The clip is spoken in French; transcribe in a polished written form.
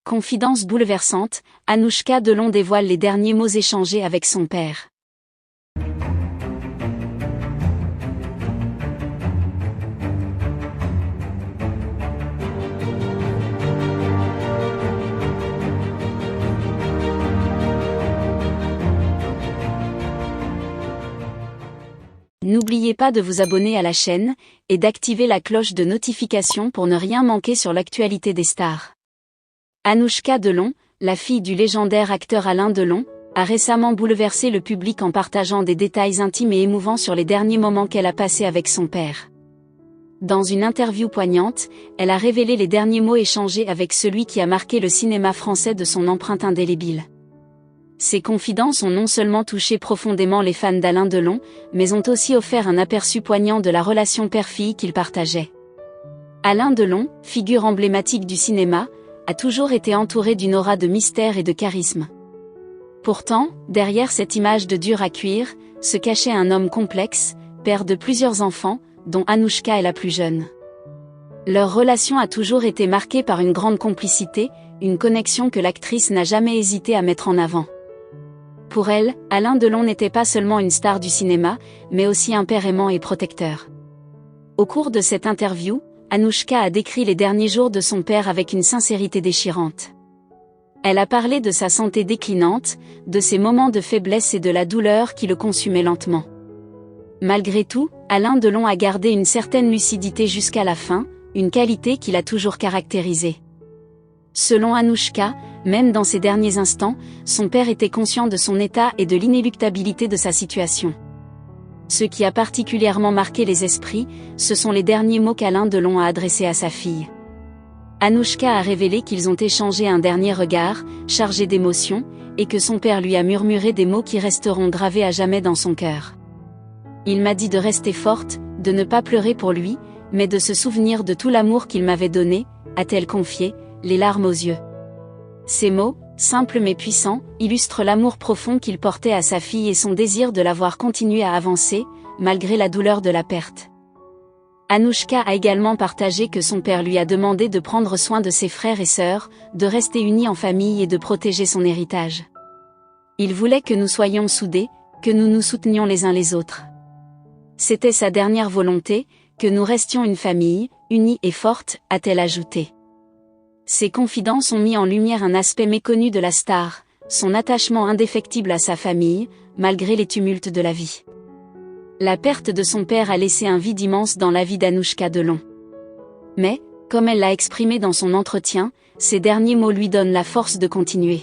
Confidence bouleversante, Anouchka Delon dévoile les derniers mots échangés avec son père. N'oubliez pas de vous abonner à la chaîne, et d'activer la cloche de notification pour ne rien manquer sur l'actualité des stars. Anouchka Delon, la fille du légendaire acteur Alain Delon, a récemment bouleversé le public en partageant des détails intimes et émouvants sur les derniers moments qu'elle a passés avec son père. Dans une interview poignante, elle a révélé les derniers mots échangés avec celui qui a marqué le cinéma français de son empreinte indélébile. Ces confidences ont non seulement touché profondément les fans d'Alain Delon, mais ont aussi offert un aperçu poignant de la relation père-fille qu'ils partageaient. Alain Delon, figure emblématique du cinéma, a toujours été entouré d'une aura de mystère et de charisme. Pourtant, derrière cette image de dur à cuire, se cachait un homme complexe, père de plusieurs enfants, dont Anouchka est la plus jeune. Leur relation a toujours été marquée par une grande complicité, une connexion que l'actrice n'a jamais hésité à mettre en avant. Pour elle, Alain Delon n'était pas seulement une star du cinéma, mais aussi un père aimant et protecteur. Au cours de cette interview, Anouchka a décrit les derniers jours de son père avec une sincérité déchirante. Elle a parlé de sa santé déclinante, de ses moments de faiblesse et de la douleur qui le consumaient lentement. Malgré tout, Alain Delon a gardé une certaine lucidité jusqu'à la fin, une qualité qui l'a toujours caractérisé. Selon Anouchka, même dans ses derniers instants, son père était conscient de son état et de l'inéluctabilité de sa situation. Ce qui a particulièrement marqué les esprits, ce sont les derniers mots qu'Alain Delon a adressés à sa fille. Anouchka a révélé qu'ils ont échangé un dernier regard, chargé d'émotion, et que son père lui a murmuré des mots qui resteront gravés à jamais dans son cœur. Il m'a dit de rester forte, de ne pas pleurer pour lui, mais de se souvenir de tout l'amour qu'il m'avait donné, a-t-elle confié, les larmes aux yeux. Ces mots, simples mais puissants, illustrent l'amour profond qu'il portait à sa fille et son désir de la voir continuer à avancer, malgré la douleur de la perte. Anouchka a également partagé que son père lui a demandé de prendre soin de ses frères et sœurs, de rester unis en famille et de protéger son héritage. Il voulait que nous soyons soudés, que nous nous soutenions les uns les autres. C'était sa dernière volonté, que nous restions une famille, unie et forte, a-t-elle ajouté. Ces confidences ont mis en lumière un aspect méconnu de la star, son attachement indéfectible à sa famille, malgré les tumultes de la vie. La perte de son père a laissé un vide immense dans la vie d'Anouchka Delon. Mais, comme elle l'a exprimé dans son entretien, ces derniers mots lui donnent la force de continuer.